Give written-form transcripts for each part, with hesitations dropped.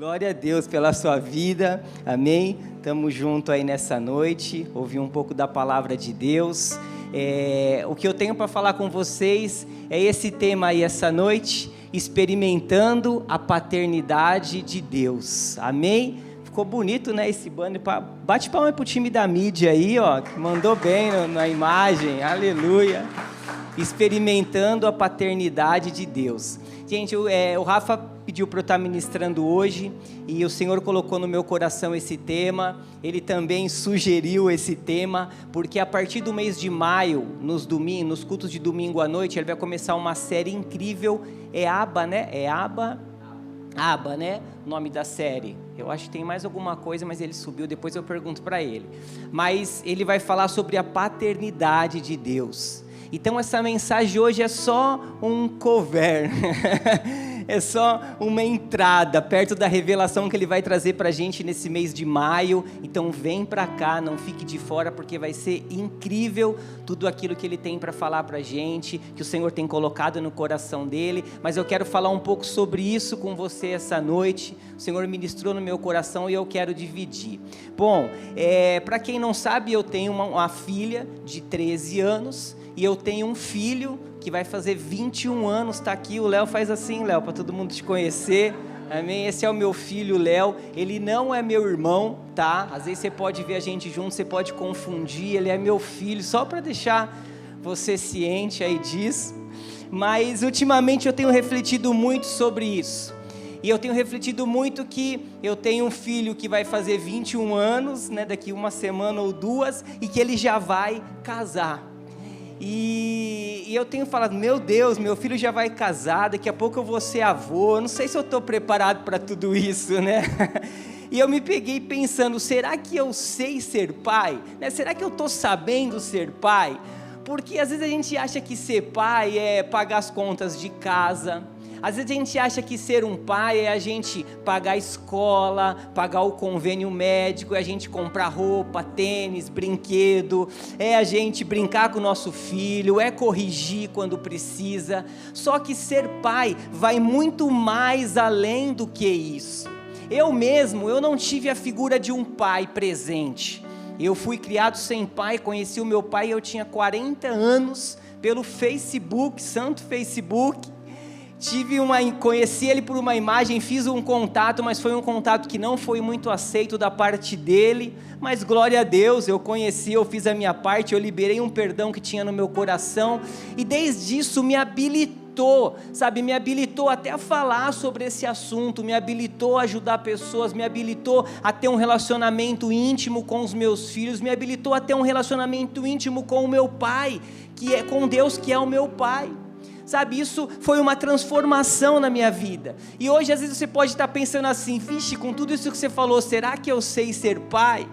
Glória a Deus pela sua vida, amém? Estamos juntos aí nessa noite, ouvir um pouco da palavra de Deus. O que eu tenho para falar com vocês é esse tema aí essa noite, experimentando a paternidade de Deus, amém? Ficou bonito, né, esse banner, bate palma pro time da mídia aí, ó, que mandou bem na imagem, aleluia. Experimentando a paternidade de Deus. Gente, o Rafa pediu para eu estar ministrando hoje e o Senhor colocou no meu coração esse tema. Ele também sugeriu esse tema, porque a partir do mês de maio, nos cultos de domingo à noite, ele vai começar uma série incrível. É Abba, né? Abba, né? O nome da série. Eu acho que tem mais alguma coisa, mas ele subiu, depois eu pergunto para ele. Mas ele vai falar sobre a paternidade de Deus. Então essa mensagem hoje é só um cover, é só uma entrada perto da revelação que ele vai trazer para a gente nesse mês de maio. Então vem para cá, não fique de fora, porque vai ser incrível tudo aquilo que ele tem para falar para a gente, que o Senhor tem colocado no coração dele. Mas eu quero falar um pouco sobre isso com você essa noite. O Senhor ministrou no meu coração e eu quero dividir. Bom, para quem não sabe, eu tenho uma filha de 13 anos, e eu tenho um filho que vai fazer 21 anos, está aqui. O Léo faz assim, Léo, para todo mundo te conhecer, amém? Esse é o meu filho, Léo. Ele não é meu irmão, tá? Às vezes você pode ver a gente junto, você pode confundir. Ele é meu filho, só para deixar você ciente aí disso. Mas ultimamente eu tenho refletido muito sobre isso. E eu tenho refletido muito que eu tenho um filho que vai fazer 21 anos, né, daqui uma semana ou duas, e que ele já vai casar. E eu tenho falado, meu Deus, meu filho já vai casar, daqui a pouco eu vou ser avô, eu não sei se eu estou preparado para tudo isso, né? E eu me peguei pensando, será que eu sei ser pai? Né? Será que eu estou sabendo ser pai? Porque às vezes a gente acha que ser pai é pagar as contas de casa. Às vezes a gente acha que ser um pai é a gente pagar a escola, pagar o convênio médico, é a gente comprar roupa, tênis, brinquedo, é a gente brincar com o nosso filho, é corrigir quando precisa. Só que ser pai vai muito mais além do que isso. Eu não tive a figura de um pai presente. Eu fui criado sem pai, conheci o meu pai, eu tinha 40 anos, pelo Facebook, santo Facebook. Conheci ele por uma imagem, fiz um contato, mas foi um contato que não foi muito aceito da parte dele, mas glória a Deus, eu conheci, eu fiz a minha parte, eu liberei um perdão que tinha no meu coração, e desde isso me habilitou até a falar sobre esse assunto, me habilitou a ajudar pessoas, me habilitou a ter um relacionamento íntimo com os meus filhos, me habilitou a ter um relacionamento íntimo com o meu pai, com Deus que é o meu pai. Sabe, isso foi uma transformação na minha vida. E hoje às vezes você pode estar pensando assim, vixe, com tudo isso que você falou, será que eu sei ser pai?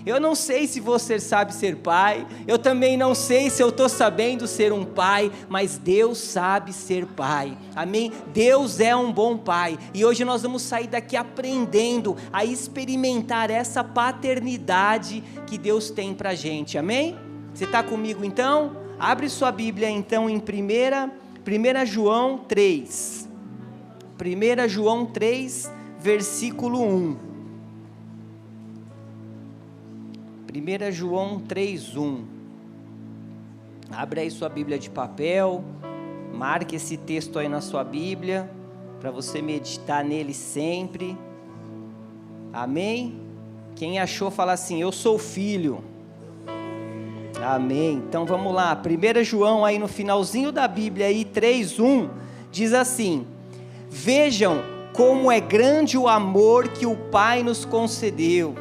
Eu não sei se você sabe ser pai, eu também não sei se eu estou sabendo ser um pai, mas Deus sabe ser pai, amém? Deus é um bom pai, e hoje nós vamos sair daqui aprendendo a experimentar essa paternidade que Deus tem pra gente, amém? Você está comigo então? Abre sua Bíblia então em 1 João 3, 1 João 3, versículo 1. 1 João 3, 1. Abre aí sua Bíblia de papel, marque esse texto aí na sua Bíblia, para você meditar nele sempre. Amém? Quem achou, fala assim, eu sou filho. Amém, então vamos lá, 1 João aí no finalzinho da Bíblia aí, 3:1, diz assim, vejam como é grande o amor que o Pai nos concedeu,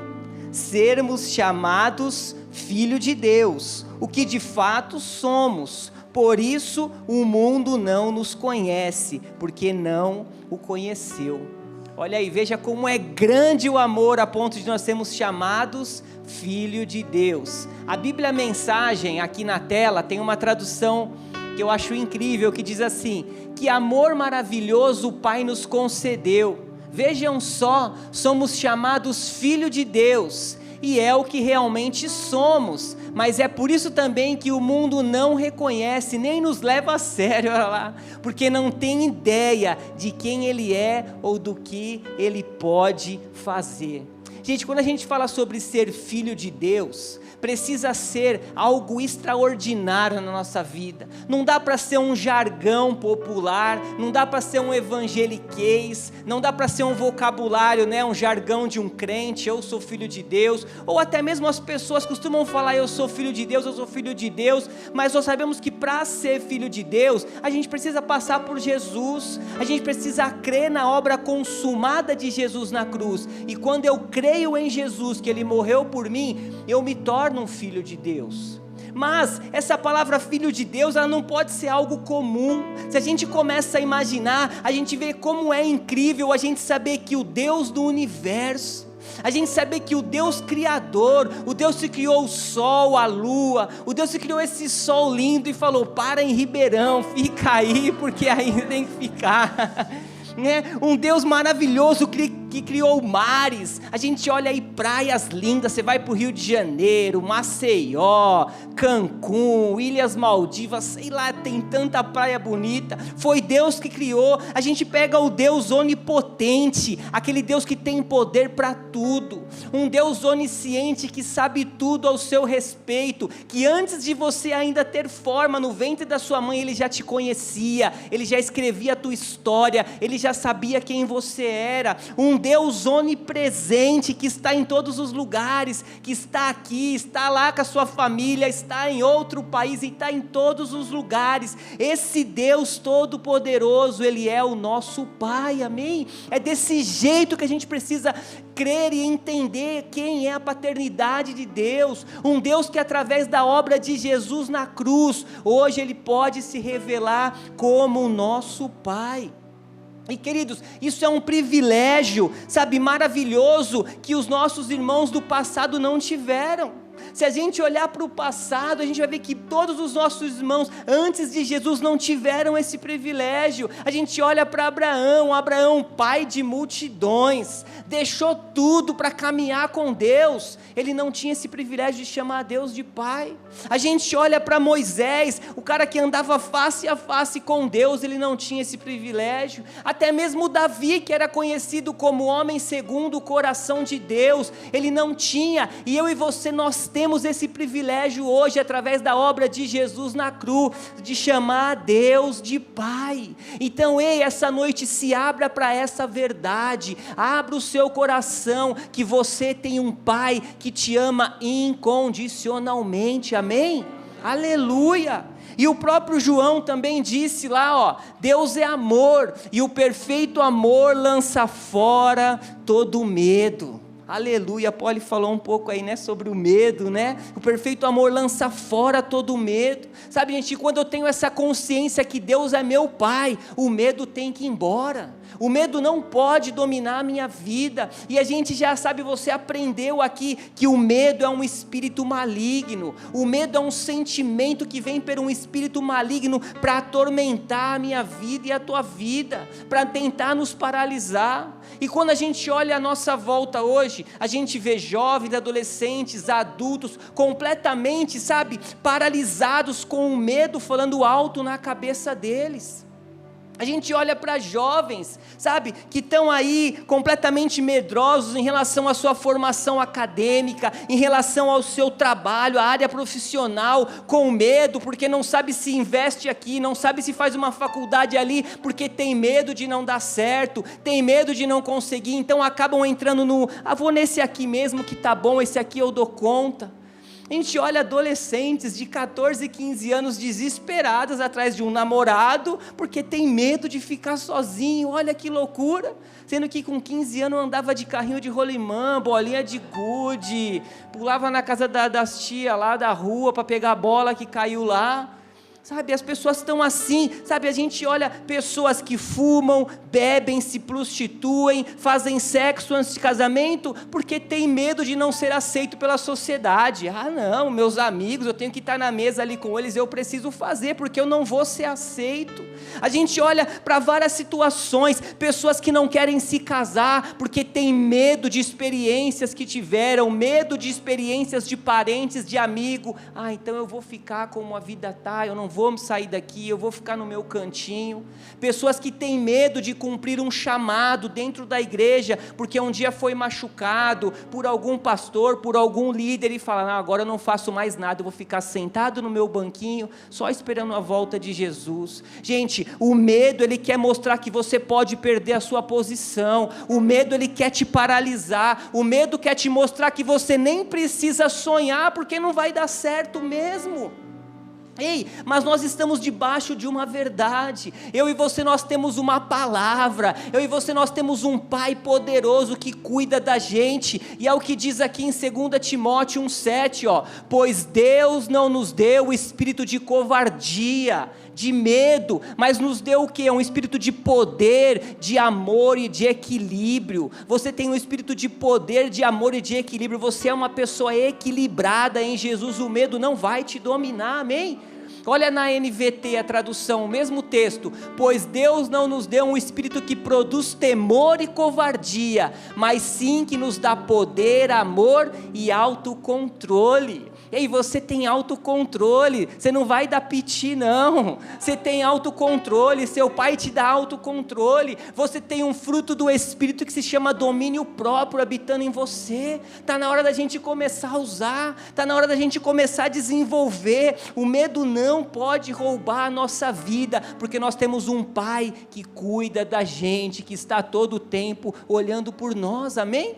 sermos chamados filho de Deus, o que de fato somos, por isso o mundo não nos conhece, porque não o conheceu. Olha aí, veja como é grande o amor a ponto de nós sermos chamados filho de Deus. A Bíblia Mensagem aqui na tela tem uma tradução que eu acho incrível, que diz assim, que amor maravilhoso o Pai nos concedeu. Vejam só, somos chamados filho de Deus, e é o que realmente somos, mas é por isso também que o mundo não reconhece, nem nos leva a sério, olha lá, porque não tem ideia de quem Ele é ou do que Ele pode fazer. Gente, quando a gente fala sobre ser filho de Deus, precisa ser algo extraordinário na nossa vida. Não dá para ser um jargão popular, não dá para ser um evangeliquez, não dá para ser um vocabulário, né, um jargão de um crente, eu sou filho de Deus, ou até mesmo as pessoas costumam falar, eu sou filho de Deus, eu sou filho de Deus, mas nós sabemos que para ser filho de Deus, a gente precisa passar por Jesus, a gente precisa crer na obra consumada de Jesus na cruz, e quando eu creio em Jesus, que Ele morreu por mim, eu me torno um filho de Deus. Mas essa palavra filho de Deus, ela não pode ser algo comum. Se a gente começa a imaginar, a gente vê como é incrível a gente saber que o Deus do universo, a gente saber que o Deus criador, o Deus que criou o sol, a lua, o Deus que criou esse sol lindo e falou, para em Ribeirão, fica aí porque ainda tem que ficar. Um Deus maravilhoso que criou mares, a gente olha aí praias lindas, você vai para o Rio de Janeiro, Maceió, Cancún, Ilhas Maldivas, sei lá, tem tanta praia bonita, foi Deus que criou. A gente pega o Deus onipotente, aquele Deus que tem poder para tudo, um Deus onisciente que sabe tudo ao seu respeito, que antes de você ainda ter forma no ventre da sua mãe, Ele já te conhecia, Ele já escrevia a tua história, Ele já sabia quem você era, um Deus onipresente que está em todos os lugares, que está aqui, está lá com a sua família, está em outro país e está em todos os lugares. Esse Deus todo poderoso, Ele é o nosso Pai, amém? É desse jeito que a gente precisa crer e entender quem é a paternidade de Deus, um Deus que através da obra de Jesus na cruz, hoje Ele pode se revelar como o nosso Pai. E queridos, isso é um privilégio, sabe, maravilhoso, que os nossos irmãos do passado não tiveram. Se a gente olhar para o passado, a gente vai ver que todos os nossos irmãos, antes de Jesus, não tiveram esse privilégio. A gente olha para Abraão, pai de multidões, deixou tudo para caminhar com Deus, ele não tinha esse privilégio de chamar Deus de pai. A gente olha para Moisés, o cara que andava face a face com Deus, ele não tinha esse privilégio. Até mesmo Davi, que era conhecido como homem segundo o coração de Deus, ele não tinha, e eu e você, nós temos esse privilégio hoje, através da obra de Jesus na cruz, de chamar Deus de Pai. Então, essa noite se abra para essa verdade, abra o seu coração, que você tem um Pai que te ama incondicionalmente, amém? Aleluia! E o próprio João também disse lá, Deus é amor, e o perfeito amor lança fora todo medo. Aleluia, Paulo falou um pouco aí, sobre o medo, o perfeito amor lança fora todo medo, sabe gente, quando eu tenho essa consciência que Deus é meu Pai, o medo tem que ir embora, o medo não pode dominar a minha vida, e a gente já sabe, você aprendeu aqui, que o medo é um espírito maligno, o medo é um sentimento que vem por um espírito maligno, para atormentar a minha vida e a tua vida, para tentar nos paralisar. E quando a gente olha a nossa volta hoje, a gente vê jovens, adolescentes, adultos, completamente, paralisados com o medo falando alto na cabeça deles. A gente olha para jovens, que estão aí completamente medrosos em relação à sua formação acadêmica, em relação ao seu trabalho, à área profissional, com medo, porque não sabe se investe aqui, não sabe se faz uma faculdade ali, porque tem medo de não dar certo, tem medo de não conseguir, então acabam entrando vou nesse aqui mesmo que tá bom, esse aqui eu dou conta. A gente olha adolescentes de 14, 15 anos desesperadas atrás de um namorado, porque tem medo de ficar sozinho, olha que loucura, sendo que com 15 anos andava de carrinho de rolimã, bolinha de gude, pulava na casa das tias lá da rua para pegar a bola que caiu lá. Sabe, as pessoas estão assim, sabe, a gente olha pessoas que fumam, bebem, se prostituem, fazem sexo antes de casamento, porque tem medo de não ser aceito pela sociedade. Ah não, meus amigos, eu tenho que estar na mesa ali com eles, eu preciso fazer, porque eu não vou ser aceito. A gente olha para várias situações, pessoas que não querem se casar, porque tem medo de experiências que tiveram, medo de experiências de parentes, de amigo. Ah, então eu vou ficar como a vida está, eu não vou me sair daqui, eu vou ficar no meu cantinho. Pessoas que têm medo de cumprir um chamado dentro da igreja, porque um dia foi machucado por algum pastor, por algum líder, e fala, não, agora eu não faço mais nada, eu vou ficar sentado no meu banquinho, só esperando a volta de Jesus. Gente, o medo, ele quer mostrar que você pode perder a sua posição, o medo, ele quer te paralisar, o medo quer te mostrar que você nem precisa sonhar, porque não vai dar certo mesmo. Ei, mas nós estamos debaixo de uma verdade. Eu e você, nós temos uma palavra. Eu e você, nós temos um Pai poderoso que cuida da gente. E é o que diz aqui em 2 Timóteo 1,7, ó. Pois Deus não nos deu o espírito de covardia, de medo, mas nos deu o quê? Um espírito de poder, de amor e de equilíbrio. Você tem um espírito de poder, de amor e de equilíbrio. Você é uma pessoa equilibrada em Jesus. O medo não vai te dominar, amém? Olha na NVT a tradução, o mesmo texto. Pois Deus não nos deu um espírito que produz temor e covardia, mas sim que nos dá poder, amor e autocontrole. Ei, você tem autocontrole, você não vai dar piti não, você tem autocontrole, seu pai te dá autocontrole, você tem um fruto do Espírito que se chama domínio próprio habitando em você. Está na hora da gente começar a usar, está na hora da gente começar a desenvolver. O medo não pode roubar a nossa vida, porque nós temos um Pai que cuida da gente, que está todo o tempo olhando por nós, amém?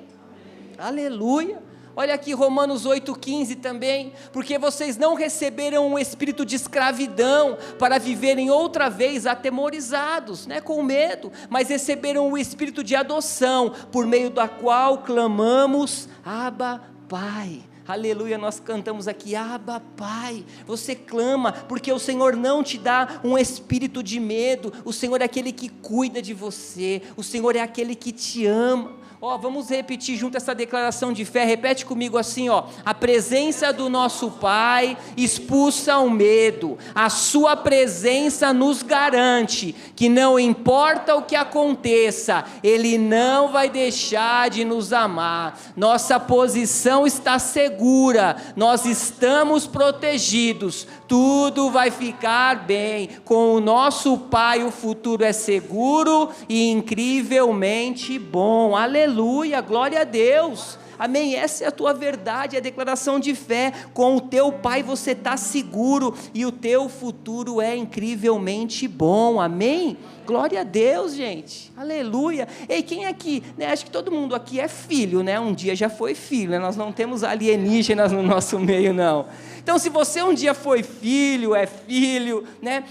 Aleluia. Olha aqui Romanos 8,15 também, porque vocês não receberam um espírito de escravidão para viverem outra vez atemorizados, com medo, mas receberam o espírito de adoção, por meio da qual clamamos, Abba, Pai. Aleluia, nós cantamos aqui, Abba, Pai. Você clama, porque o Senhor não te dá um espírito de medo, o Senhor é aquele que cuida de você, o Senhor é aquele que te ama. Vamos repetir junto essa declaração de fé, repete comigo assim, a presença do nosso Pai expulsa o medo, a sua presença nos garante que não importa o que aconteça, Ele não vai deixar de nos amar, nossa posição está segura, nós estamos protegidos, tudo vai ficar bem, com o nosso Pai o futuro é seguro e incrivelmente bom, aleluia, glória a Deus, amém, essa é a tua verdade, a declaração de fé, com o teu Pai você está seguro, e o teu futuro é incrivelmente bom, amém, glória a Deus gente, aleluia. Ei, quem aqui, acho que todo mundo aqui é filho, um dia já foi filho, nós não temos alienígenas no nosso meio não. Então se você um dia foi filho, é filho,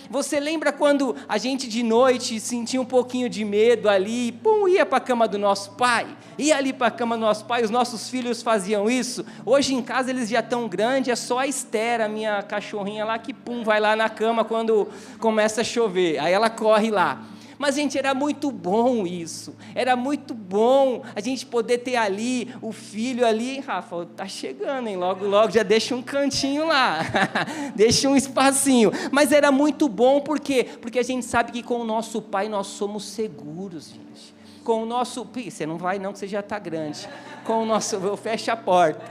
você lembra quando a gente de noite sentia um pouquinho de medo ali, ia para a cama do nosso pai, ia ali para a cama do nosso pai, os nossos filhos faziam isso, hoje em casa eles já estão grandes, é só a Esther, a minha cachorrinha lá, que vai lá na cama quando começa a chover, aí ela corre lá. Mas gente, era muito bom isso, era muito bom a gente poder ter ali, o filho ali, Rafa, tá chegando, hein? Logo, logo, já deixa um cantinho lá, deixa um espacinho, mas era muito bom, por quê? Porque a gente sabe que com o nosso Pai nós somos seguros, gente, com o nosso, você não vai não, que você já está grande, com o nosso, eu fecho a porta,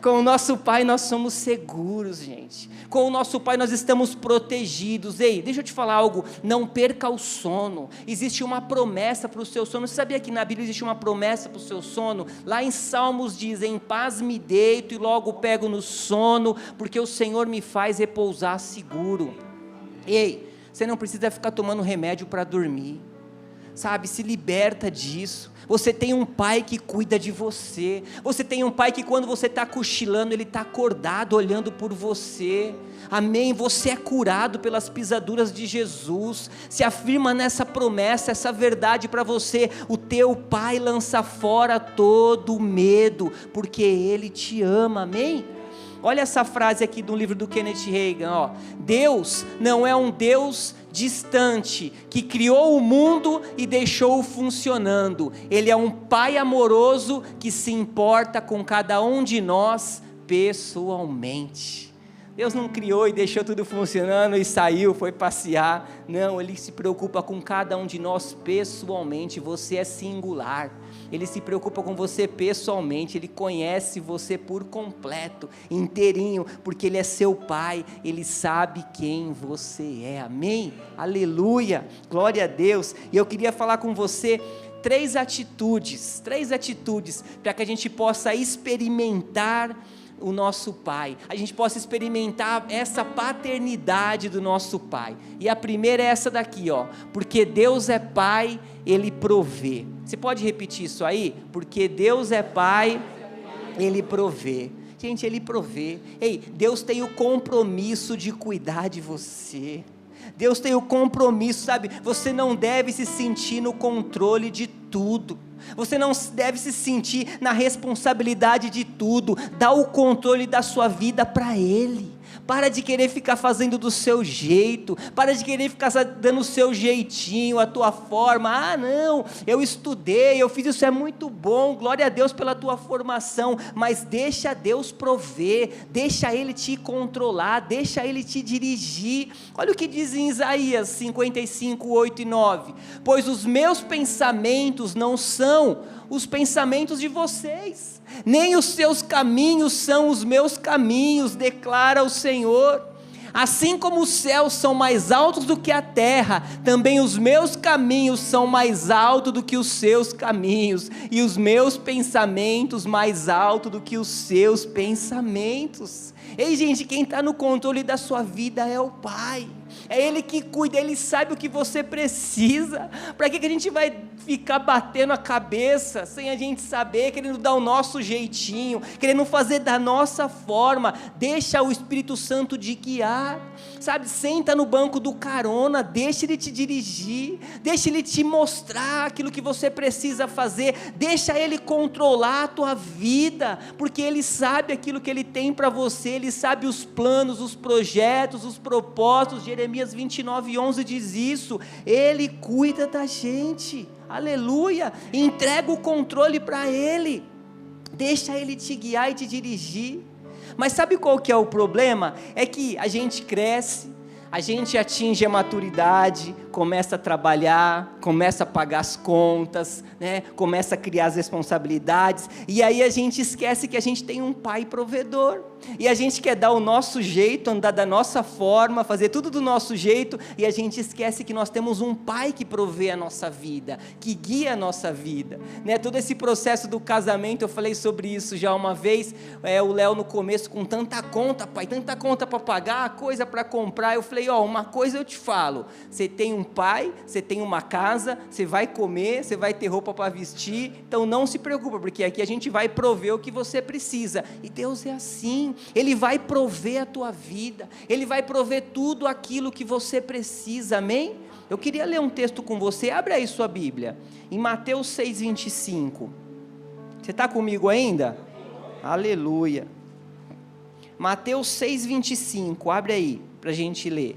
com o nosso Pai nós somos seguros, gente, com o nosso Pai nós estamos protegidos. Ei, deixa eu te falar algo, não perca o sono, existe uma promessa para o seu sono, você sabia que na Bíblia existe uma promessa para o seu sono? Lá em Salmos diz, em paz me deito e logo pego no sono, porque o Senhor me faz repousar seguro. Ei, você não precisa ficar tomando remédio para dormir, sabe, se liberta disso. Você tem um Pai que cuida de você, você tem um Pai que quando você está cochilando, Ele está acordado olhando por você, amém, você é curado pelas pisaduras de Jesus, se afirma nessa promessa, essa verdade para você, o teu Pai lança fora todo o medo, porque Ele te ama, amém? Olha essa frase aqui do livro do Kenneth Hagin, ó. Deus não é um Deus distante, que criou o mundo e deixou-o funcionando. Ele é um Pai amoroso que se importa com cada um de nós pessoalmente. Deus não criou e deixou tudo funcionando e saiu, foi passear. Não, Ele se preocupa com cada um de nós pessoalmente. Você é singular. Ele se preocupa com você pessoalmente. Ele conhece você por completo, inteirinho, porque Ele é seu Pai. Ele sabe quem você é. Amém? Aleluia, glória a Deus. E eu queria falar com você três atitudes para que a gente possa experimentar o nosso Pai, a gente possa experimentar essa paternidade do nosso Pai. E a primeira é essa daqui, ó. Porque Deus é Pai, Ele provê. Você pode repetir isso aí? Porque Deus é Pai, Ele provê. Gente, Ele provê. Ei, Deus tem o compromisso de cuidar de você. Deus tem o compromisso, sabe? Você não deve se sentir no controle de tudo. Você não deve se sentir na responsabilidade de tudo. Dá o controle da sua vida para Ele. Para de querer ficar fazendo do seu jeito. Para de querer ficar dando o seu jeitinho, a tua forma. Ah, não, eu estudei, eu fiz isso, é muito bom. Glória a Deus pela tua formação. Mas deixa Deus prover. Deixa Ele te controlar. Deixa Ele te dirigir. Olha o que diz em Isaías 55, 8 e 9. Pois os meus pensamentos não são os pensamentos de vocês, nem os seus caminhos são os meus caminhos, declara o Senhor. Assim como os céus são mais altos do que a terra, também os meus caminhos são mais altos do que os seus caminhos, e os meus pensamentos mais altos do que os seus pensamentos. Ei, gente, quem está no controle da sua vida é o Pai. É Ele que cuida, Ele sabe o que você precisa. Para que a gente vai ficar batendo a cabeça sem a gente saber, querendo dar o nosso jeitinho, querendo fazer da nossa forma? Deixa o Espírito Santo te guiar, sabe? Senta no banco do carona, deixa Ele te dirigir, deixa Ele te mostrar aquilo que você precisa fazer, deixa Ele controlar a tua vida, porque Ele sabe aquilo que Ele tem para você, Ele sabe os planos, os projetos, os propósitos. Jeremias 29, 11 diz isso. Ele cuida da gente, aleluia. Entrega o controle para Ele, deixa Ele te guiar e te dirigir. Mas sabe qual que é o problema? É que a gente cresce, a gente atinge a maturidade, começa a trabalhar, começa a pagar as contas, né? Começa a criar as responsabilidades, e aí a gente esquece que a gente tem um Pai provedor, e a gente quer dar o nosso jeito, andar da nossa forma, fazer tudo do nosso jeito, e a gente esquece que nós temos um Pai que provê a nossa vida, que guia a nossa vida, né? Todo esse processo do casamento, eu falei sobre isso já uma vez, o Léo no começo, com tanta conta, pai, tanta conta para pagar, coisa para comprar, eu falei, uma coisa eu te falo, você tem um Pai, você tem uma casa, você vai comer, você vai ter roupa para vestir, então não se preocupa, porque aqui a gente vai prover o que você precisa. E Deus é assim, Ele vai prover a tua vida, Ele vai prover tudo aquilo que você precisa, amém? Eu queria ler um texto com você, abre aí sua Bíblia, em Mateus 6,25, você está comigo ainda? Aleluia. Mateus 6,25, abre aí, para a gente ler.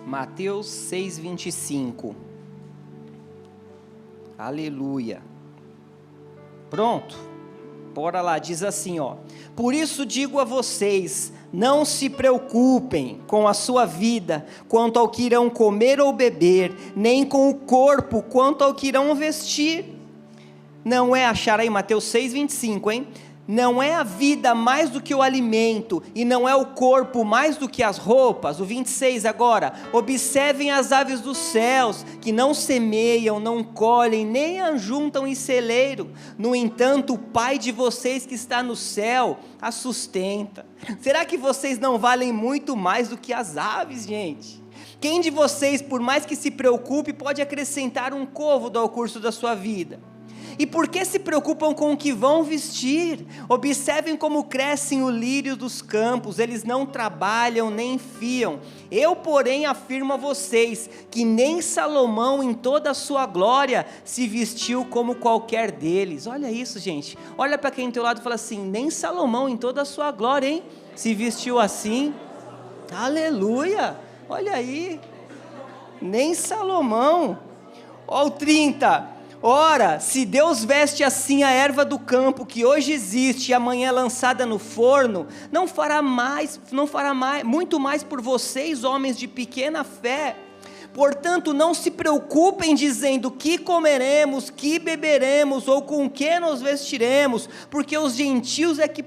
Mateus 6,25, aleluia, pronto, bora lá, diz assim, por isso digo a vocês, não se preocupem com a sua vida, quanto ao que irão comer ou beber, nem com o corpo, quanto ao que irão vestir, não é, achar aí Mateus 6,25, hein? Não é a vida mais do que o alimento, e não é o corpo mais do que as roupas? O 26 agora, observem as aves dos céus, que não semeiam, não colhem, nem ajuntam em celeiro, no entanto o Pai de vocês que está no céu, a sustenta. Será que vocês não valem muito mais do que as aves, gente? Quem de vocês, por mais que se preocupe, pode acrescentar um côvado ao curso da sua vida? E por que se preocupam com o que vão vestir? Observem como crescem o lírio dos campos, eles não trabalham nem fiam. Eu, porém, afirmo a vocês, que nem Salomão em toda a sua glória se vestiu como qualquer deles. Olha isso, gente, olha para quem tem teu lado e fala assim, nem Salomão em toda a sua glória, hein, se vestiu assim. Aleluia, olha aí, nem Salomão. Ó o 30, ora, se Deus veste assim a erva do campo, que hoje existe e amanhã é lançada no forno, não fará muito mais por vocês, homens de pequena fé. Portanto, não se preocupem dizendo que comeremos, que beberemos ou com que nos vestiremos, porque os gentios é que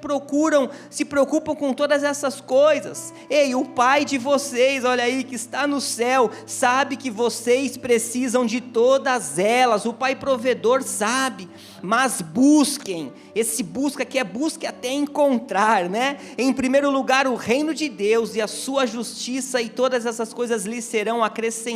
se preocupam com todas essas coisas. Ei, o Pai de vocês, olha aí, que está no céu, sabe que vocês precisam de todas elas. O Pai provedor sabe, mas busquem. Esse busca que é busque até encontrar, né? Em primeiro lugar o reino de Deus e a sua justiça, e todas essas coisas lhes serão acrescentadas.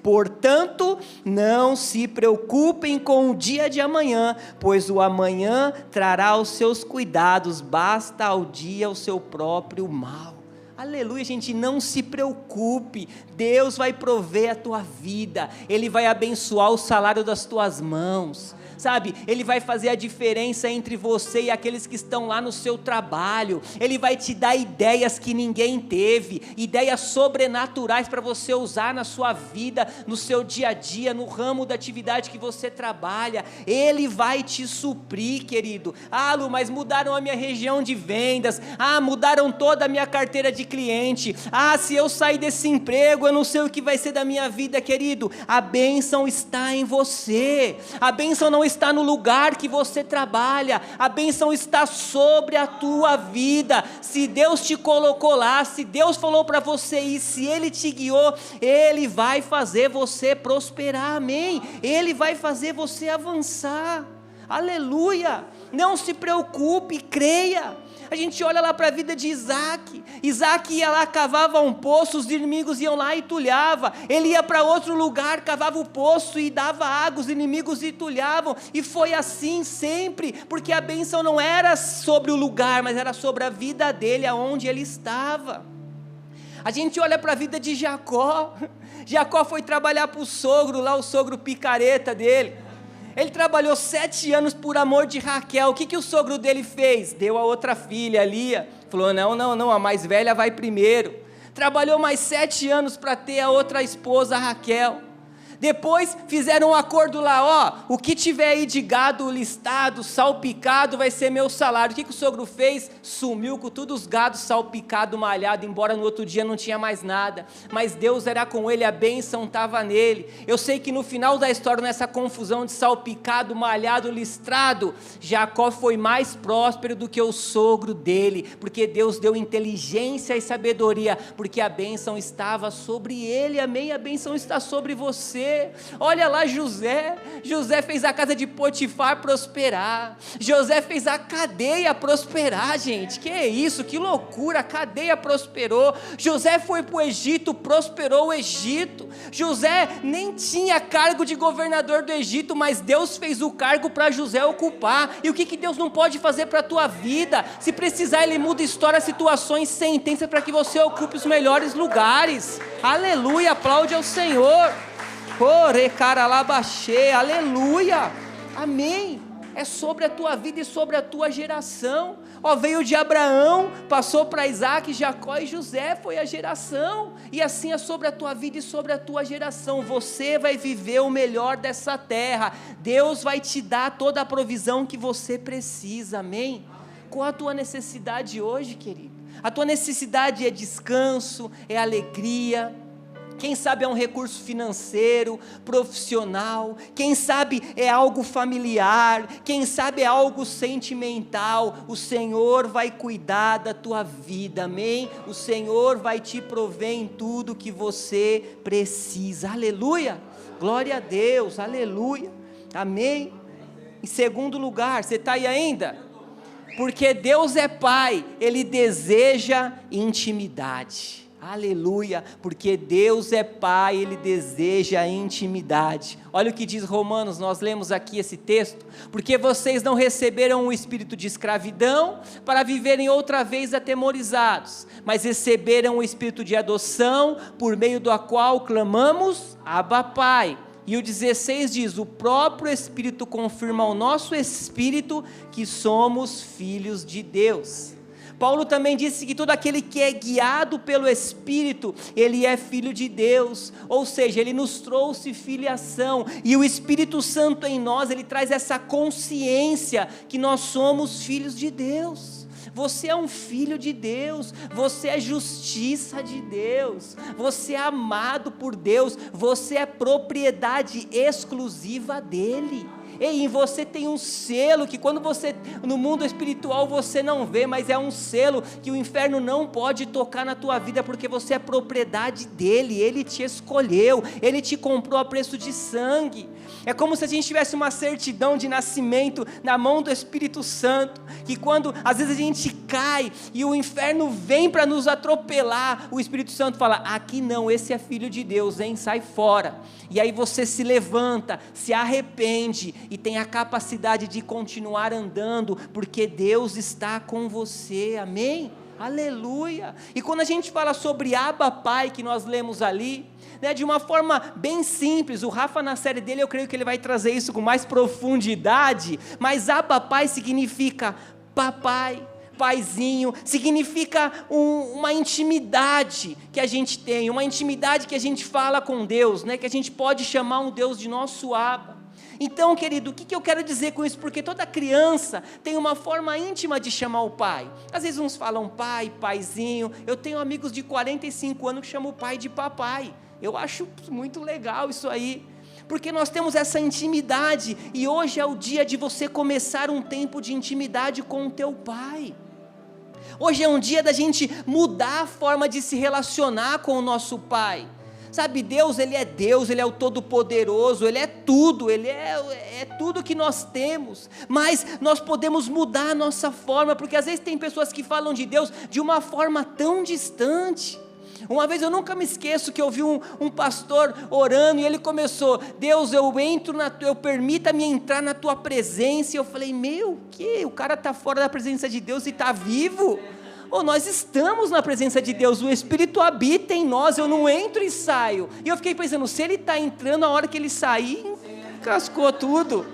Portanto, não se preocupem com o dia de amanhã, pois o amanhã trará os seus cuidados, basta ao dia o seu próprio mal. Aleluia, gente, não se preocupe, Deus vai prover a tua vida, Ele vai abençoar o salário das tuas mãos, sabe, Ele vai fazer a diferença entre você e aqueles que estão lá no seu trabalho, Ele vai te dar ideias que ninguém teve, ideias sobrenaturais para você usar na sua vida, no seu dia a dia, no ramo da atividade que você trabalha, Ele vai te suprir, querido. Lu, mas mudaram a minha região de vendas, mudaram toda a minha carteira de cliente, se eu sair desse emprego, eu não sei o que vai ser da minha vida, querido. A bênção está em você, a bênção não está no lugar que você trabalha, a bênção está sobre a tua vida. Se Deus te colocou lá, se Deus falou para você ir, se Ele te guiou, Ele vai fazer você prosperar, amém? Ele vai fazer você avançar, aleluia. Não se preocupe, creia. A gente olha lá para a vida de Isaac ia lá, cavava um poço, os inimigos iam lá e entulhava, ele ia para outro lugar, cavava o poço e dava água, os inimigos entulhavam, e foi assim sempre, porque a bênção não era sobre o lugar, mas era sobre a vida dele, aonde ele estava. A gente olha para a vida de Jacó foi trabalhar para o sogro lá, o sogro picareta dele. Ele trabalhou 7 anos por amor de Raquel. O que o sogro dele fez? Deu a outra filha, Lia. Falou, não, a mais velha vai primeiro. Trabalhou mais 7 anos para ter a outra esposa, Raquel. Depois fizeram um acordo lá, o que tiver aí de gado listado, salpicado, vai ser meu salário. O que o sogro fez? Sumiu com todos os gados salpicado, malhado, embora no outro dia não tinha mais nada, mas Deus era com ele, a bênção estava nele. Eu sei que no final da história, nessa confusão de salpicado, malhado, listrado, Jacó foi mais próspero do que o sogro dele, porque Deus deu inteligência e sabedoria, porque a bênção estava sobre ele, amém? A bênção está sobre você. Olha lá José fez a casa de Potifar prosperar, José fez a cadeia prosperar, gente, que é isso, que loucura, a cadeia prosperou. José foi para o Egito, prosperou o Egito. José nem tinha cargo de governador do Egito, mas Deus fez o cargo para José ocupar. E o que Deus não pode fazer para a tua vida? Se precisar, Ele muda história, situações, sentenças, para que você ocupe os melhores lugares. Aleluia, aplaude ao Senhor. Aleluia, amém. É sobre a tua vida e sobre a tua geração. Veio de Abraão, passou para Isaac, Jacó e José, foi a geração, e assim é sobre a tua vida e sobre a tua geração. Você vai viver o melhor dessa terra, Deus vai te dar toda a provisão que você precisa, amém? Qual a tua necessidade hoje, querido? A tua necessidade é descanso, é alegria. Quem sabe é um recurso financeiro, profissional, quem sabe é algo familiar, quem sabe é algo sentimental. O Senhor vai cuidar da tua vida, amém? O Senhor vai te prover em tudo que você precisa, aleluia, glória a Deus, aleluia, amém? Em segundo lugar, você está aí ainda? Porque Deus é Pai, Ele deseja intimidade. Aleluia, porque Deus é Pai, Ele deseja a intimidade. Olha o que diz Romanos, nós lemos aqui esse texto: porque vocês não receberam o espírito de escravidão para viverem outra vez atemorizados, mas receberam o espírito de adoção, por meio do qual clamamos, Abba Pai. E o 16 diz: o próprio Espírito confirma ao nosso espírito que somos filhos de Deus. Paulo também disse que todo aquele que é guiado pelo Espírito, ele é filho de Deus, ou seja, ele nos trouxe filiação, e o Espírito Santo em nós, ele traz essa consciência que nós somos filhos de Deus. Você é um filho de Deus, você é justiça de Deus, você é amado por Deus, você é propriedade exclusiva dele. Ei, em você tem um selo que quando você, no mundo espiritual você não vê, mas é um selo que o inferno não pode tocar na tua vida, porque você é propriedade dele, ele te escolheu, ele te comprou a preço de sangue. É como se a gente tivesse uma certidão de nascimento na mão do Espírito Santo, que quando às vezes a gente cai e o inferno vem para nos atropelar, o Espírito Santo fala: aqui não, esse é filho de Deus, hein? Sai fora. E aí você se levanta, se arrepende e tem a capacidade de continuar andando, porque Deus está com você, amém? Aleluia. E quando a gente fala sobre Abba Pai, que nós lemos ali, né, de uma forma bem simples, o Rafa na série dele, eu creio que ele vai trazer isso com mais profundidade, mas Abba Pai significa papai, paizinho, significa uma intimidade que a gente tem, uma intimidade que a gente fala com Deus, né, que a gente pode chamar um Deus de nosso Abba. Então, querido, o que eu quero dizer com isso? Porque toda criança tem uma forma íntima de chamar o pai. Às vezes uns falam pai, paizinho. Eu tenho amigos de 45 anos que chamam o pai de papai. Eu acho muito legal isso aí, porque nós temos essa intimidade, e hoje é o dia de você começar um tempo de intimidade com o teu pai. Hoje é um dia da gente mudar a forma de se relacionar com o nosso pai. Sabe, Deus, Ele é o Todo-Poderoso, Ele é tudo, Ele é tudo que nós temos, mas nós podemos mudar a nossa forma, porque às vezes tem pessoas que falam de Deus de uma forma tão distante. Uma vez eu nunca me esqueço que eu vi um pastor orando, e ele começou: Deus, permita-me entrar na tua presença, e eu falei: o cara está fora da presença de Deus e está vivo? Nós estamos na presença de Deus, o Espírito habita em nós, eu não entro e saio. E eu fiquei pensando, se ele está entrando, a hora que ele sair, cascou tudo,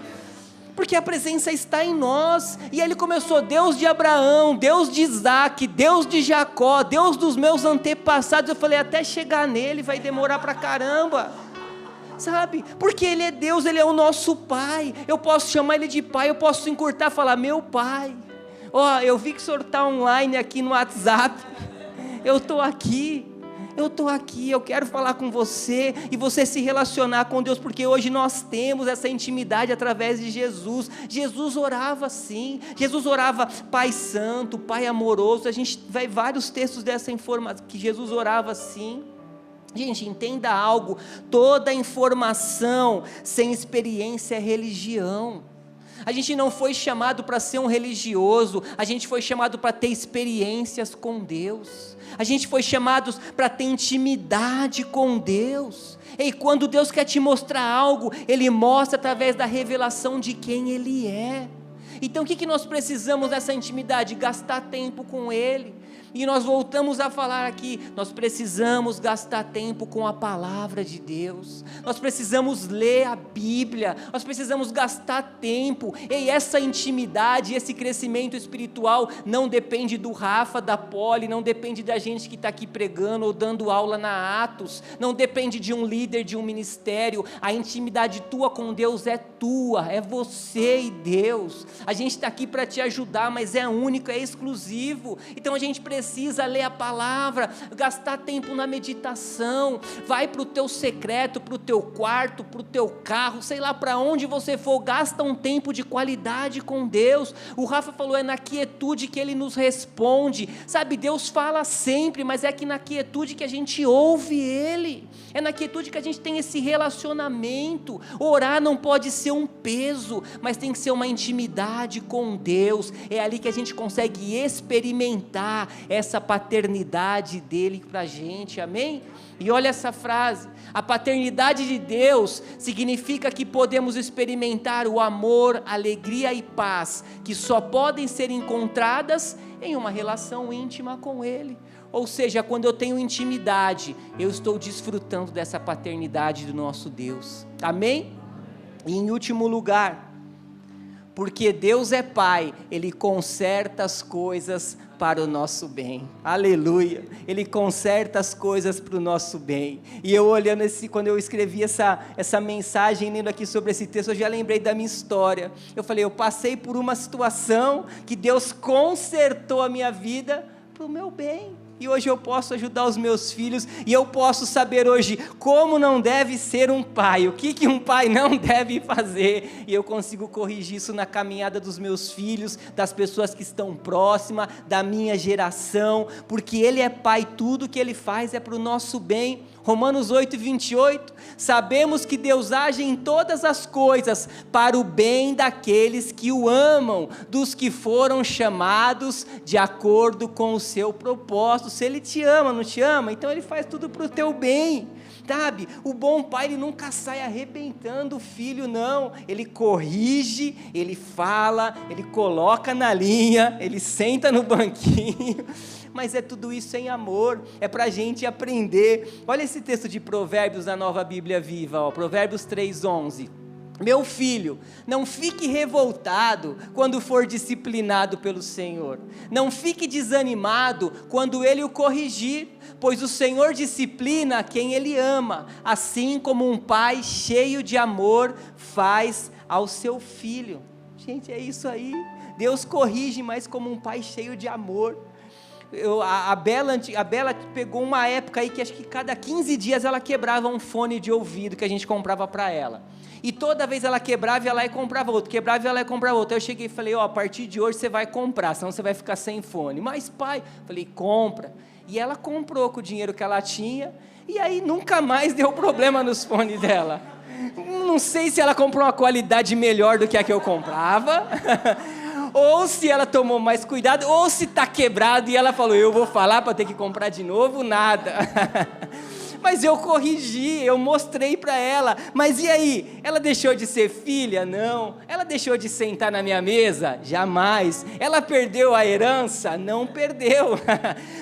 porque a presença está em nós. E ele começou: Deus de Abraão, Deus de Isaac, Deus de Jacó, Deus dos meus antepassados. Eu falei: até chegar nele vai demorar pra caramba, sabe, porque Ele é Deus, Ele é o nosso Pai. Eu posso chamar Ele de Pai, eu posso encurtar e falar: meu Pai. Eu vi que o senhor está online aqui no WhatsApp, eu estou aqui, eu quero falar com você, e você se relacionar com Deus, porque hoje nós temos essa intimidade através de Jesus. Jesus orava assim, Jesus orava Pai Santo, Pai Amoroso. A gente vai vários textos dessa informação, que Jesus orava assim. Gente, entenda algo: toda informação sem experiência é religião. A gente não foi chamado para ser um religioso, a gente foi chamado para ter experiências com Deus, a gente foi chamado para ter intimidade com Deus. E quando Deus quer te mostrar algo, Ele mostra através da revelação de quem Ele é. Então o que nós precisamos nessa intimidade? Gastar tempo com Ele. E nós voltamos a falar aqui, nós precisamos gastar tempo com a palavra de Deus, nós precisamos ler a Bíblia, nós precisamos gastar tempo. E essa intimidade, esse crescimento espiritual não depende do Rafa, da Poli, não depende da gente que está aqui pregando ou dando aula na Atos, não depende de um líder, de um ministério. A intimidade tua com Deus é tua, é você e Deus. A gente está aqui para te ajudar, mas é único, é exclusivo. Então a gente precisa ler a palavra, gastar tempo na meditação. Vai para o teu secreto, para o teu quarto, para o teu carro, sei lá para onde você for, gasta um tempo de qualidade com Deus. O Rafa falou: é na quietude que Ele nos responde. Sabe, Deus fala sempre, mas é que na quietude que a gente ouve Ele, é na quietude que a gente tem esse relacionamento. Orar não pode ser um peso, mas tem que ser uma intimidade intimidade com Deus, é ali que a gente consegue experimentar essa paternidade dele para a gente, amém? E olha essa frase: a paternidade de Deus significa que podemos experimentar o amor, alegria e paz, que só podem ser encontradas em uma relação íntima com Ele. Ou seja, quando eu tenho intimidade, eu estou desfrutando dessa paternidade do nosso Deus, amém? E em último lugar, porque Deus é Pai, Ele conserta as coisas para o nosso bem, aleluia, Ele conserta as coisas para o nosso bem. E eu olhando quando eu escrevi essa mensagem, lendo aqui sobre esse texto, eu já lembrei da minha história. Eu falei, eu passei por uma situação que Deus consertou a minha vida para o meu bem. E hoje eu posso ajudar os meus filhos, e eu posso saber hoje como não deve ser um pai, o que um pai não deve fazer, e eu consigo corrigir isso na caminhada dos meus filhos, das pessoas que estão próximas, da minha geração, porque Ele é Pai, tudo que Ele faz é para o nosso bem. Romanos 8:28, sabemos que Deus age em todas as coisas para o bem daqueles que o amam, dos que foram chamados de acordo com o seu propósito. Se Ele te ama, não te ama, então Ele faz tudo para o teu bem, sabe? O bom pai, ele nunca sai arrebentando o filho, não. Ele corrige, ele fala, ele coloca na linha, ele senta no banquinho, mas é tudo isso em amor, é para a gente aprender. Olha esse texto de Provérbios da Nova Bíblia Viva, ó, Provérbios 3:11. Meu filho, não fique revoltado quando for disciplinado pelo Senhor, não fique desanimado quando Ele o corrigir, pois o Senhor disciplina quem Ele ama, assim como um pai cheio de amor faz ao seu filho. Gente, é isso aí, Deus corrige, mas como um pai cheio de amor. A Bela pegou uma época aí que acho que cada 15 dias ela quebrava um fone de ouvido que a gente comprava para ela, e toda vez ela quebrava e ela ia comprava outro, quebrava e ela ia comprar outro. Aí eu cheguei e falei, a partir de hoje você vai comprar, senão você vai ficar sem fone. Mas pai, falei, compra. E ela comprou com o dinheiro que ela tinha, e aí nunca mais deu problema nos fones dela. Não sei se ela comprou uma qualidade melhor do que a que eu comprava, ou se ela tomou mais cuidado, ou se está quebrado e ela falou, eu vou falar para ter que comprar de novo, nada. Mas eu corrigi, eu mostrei para ela. Mas e aí? Ela deixou de ser filha? Não. Ela deixou de sentar na minha mesa? Jamais. Ela perdeu a herança? Não perdeu.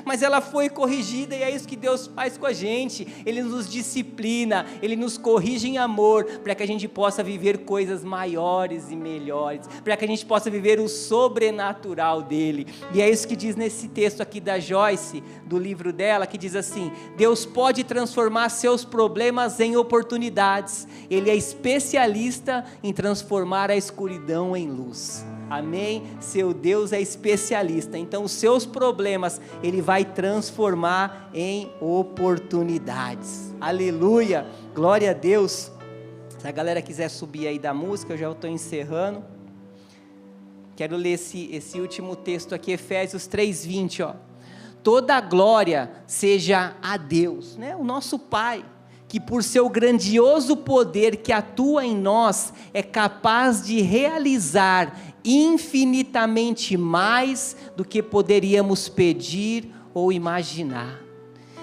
Mas ela foi corrigida, e é isso que Deus faz com a gente. Ele nos disciplina, Ele nos corrige em amor, para que a gente possa viver coisas maiores e melhores, para que a gente possa viver o sobrenatural dEle. E é isso que diz nesse texto aqui da Joyce, do livro dela, que diz assim: Deus pode transformar seus problemas em oportunidades, Ele é especialista em transformar a escuridão em luz. Amém? Seu Deus é especialista, então os seus problemas Ele vai transformar em oportunidades. Aleluia, glória a Deus. Se a galera quiser subir aí da música, eu já estou encerrando. Quero ler esse último texto aqui, Efésios 3:20, ó. Toda a glória seja a Deus, né? O nosso Pai, que por seu grandioso poder que atua em nós, é capaz de realizar infinitamente mais do que poderíamos pedir ou imaginar.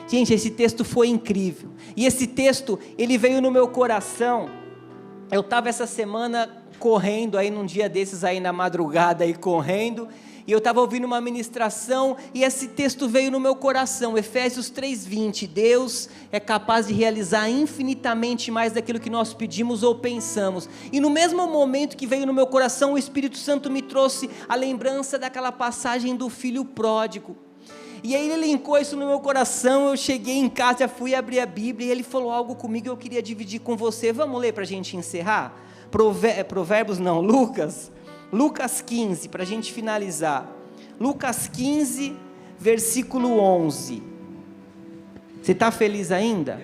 Gente, esse texto foi incrível, e esse texto, ele veio no meu coração. Eu estava essa semana correndo aí, num dia desses aí na madrugada aí correndo, e eu estava ouvindo uma ministração, e esse texto veio no meu coração, Efésios 3:20, Deus é capaz de realizar infinitamente mais daquilo que nós pedimos ou pensamos. E no mesmo momento que veio no meu coração, o Espírito Santo me trouxe a lembrança daquela passagem do filho pródigo, e aí ele linkou isso no meu coração. Eu cheguei em casa, fui abrir a Bíblia, e ele falou algo comigo que eu queria dividir com você. Vamos ler para a gente encerrar? Lucas 15, para a gente finalizar. Lucas 15, versículo 11. Você está feliz ainda?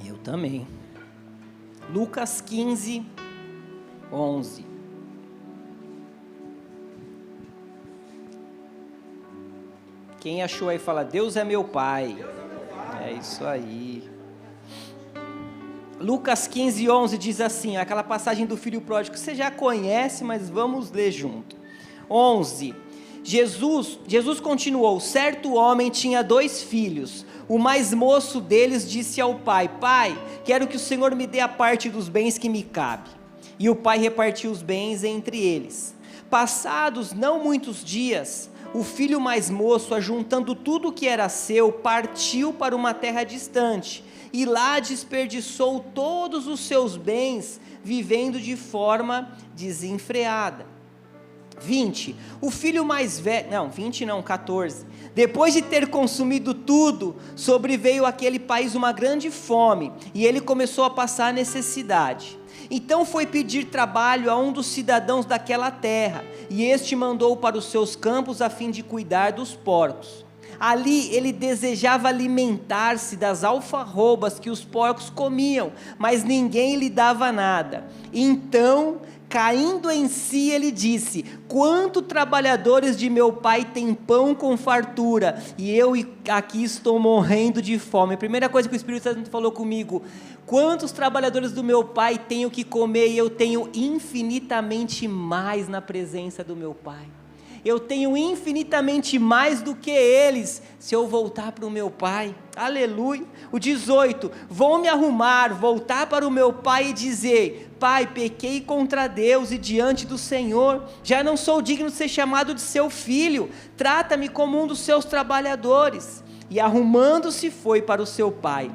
Eu também. Lucas 15, 11. Quem achou aí fala, Deus é meu Pai. É isso aí. Lucas 15:11 diz assim, aquela passagem do filho pródigo que você já conhece, mas vamos ler junto. 11. Jesus continuou: certo homem tinha 2 filhos. O mais moço deles disse ao pai: pai, quero que o Senhor me dê a parte dos bens que me cabe. E o pai repartiu os bens entre eles. Passados não muitos dias, o filho mais moço, ajuntando tudo o que era seu, partiu para uma terra distante, e lá desperdiçou todos os seus bens, vivendo de forma desenfreada. 20, o filho mais velho, 14, depois de ter consumido tudo, sobreveio àquele país uma grande fome, e ele começou a passar necessidade. Então foi pedir trabalho a um dos cidadãos daquela terra, e este mandou para os seus campos a fim de cuidar dos porcos. Ali ele desejava alimentar-se das alfarrobas que os porcos comiam, mas ninguém lhe dava nada. Então, caindo em si, ele disse: quantos trabalhadores de meu pai têm pão com fartura, e eu aqui estou morrendo de fome. A primeira coisa que o Espírito Santo falou comigo: quantos trabalhadores do meu pai têm o que comer, e eu tenho infinitamente mais na presença do meu pai. Eu tenho infinitamente mais do que eles, se eu voltar para o meu pai. Aleluia. O 18, vou me arrumar, voltar para o meu pai e dizer: pai, pequei contra Deus e diante do Senhor, já não sou digno de ser chamado de seu filho, trata-me como um dos seus trabalhadores. E arrumando-se foi para o seu pai.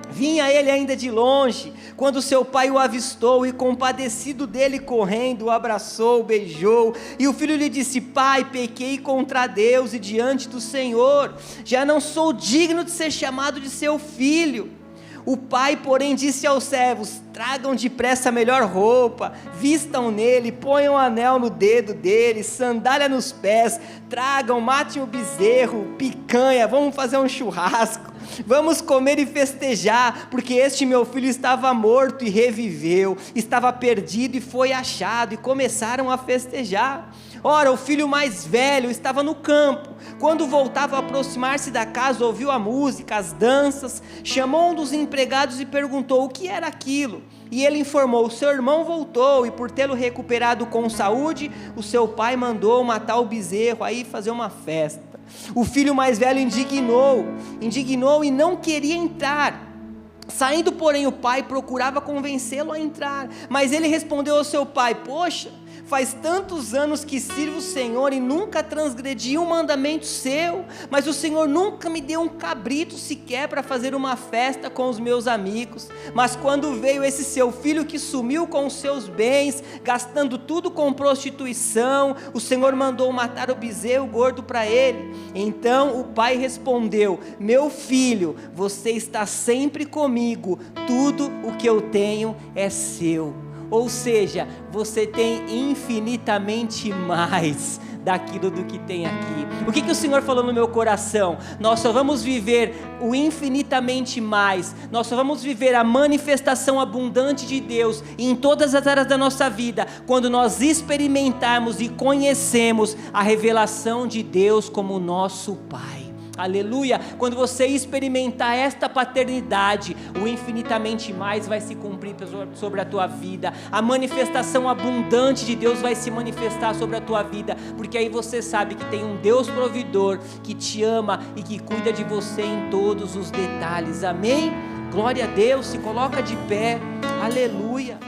Vinha ele ainda de longe, quando seu pai o avistou, e compadecido dele correndo, o abraçou, beijou, e o filho lhe disse: pai, pequei contra Deus e diante do Senhor, já não sou digno de ser chamado de seu filho. O pai, porém, disse aos servos: tragam depressa a melhor roupa, vistam nele, ponham anel no dedo dele, sandália nos pés, tragam, matem o bezerro, picanha, vamos fazer um churrasco, vamos comer e festejar, porque este meu filho estava morto e reviveu, estava perdido e foi achado, e começaram a festejar. Ora, o filho mais velho estava no campo. Quando voltava a aproximar-se da casa, ouviu a música, as danças, chamou um dos empregados e perguntou o que era aquilo. E ele informou: seu irmão voltou, e por tê-lo recuperado com saúde, o seu pai mandou matar o bezerro, aí fazer uma festa. O filho mais velho indignou e não queria entrar. Saindo, porém, o pai procurava convencê-lo a entrar, mas ele respondeu ao seu pai: poxa, faz tantos anos que sirvo o Senhor e nunca transgredi um mandamento seu, mas o Senhor nunca me deu um cabrito sequer para fazer uma festa com os meus amigos. Mas quando veio esse seu filho que sumiu com os seus bens, gastando tudo com prostituição, o Senhor mandou matar o bezerro gordo para ele. Então o pai respondeu: meu filho, você está sempre comigo, tudo o que eu tenho é seu. Ou seja, você tem infinitamente mais daquilo do que tem aqui. O que o Senhor falou no meu coração? Nós só vamos viver o infinitamente mais, nós só vamos viver a manifestação abundante de Deus em todas as áreas da nossa vida, quando nós experimentarmos e conhecemos a revelação de Deus como nosso Pai. Aleluia. Quando você experimentar esta paternidade, o infinitamente mais vai se cumprir sobre a tua vida, a manifestação abundante de Deus vai se manifestar sobre a tua vida, porque aí você sabe que tem um Deus provedor que te ama e que cuida de você em todos os detalhes. Amém? Glória a Deus. Se coloca de pé. Aleluia.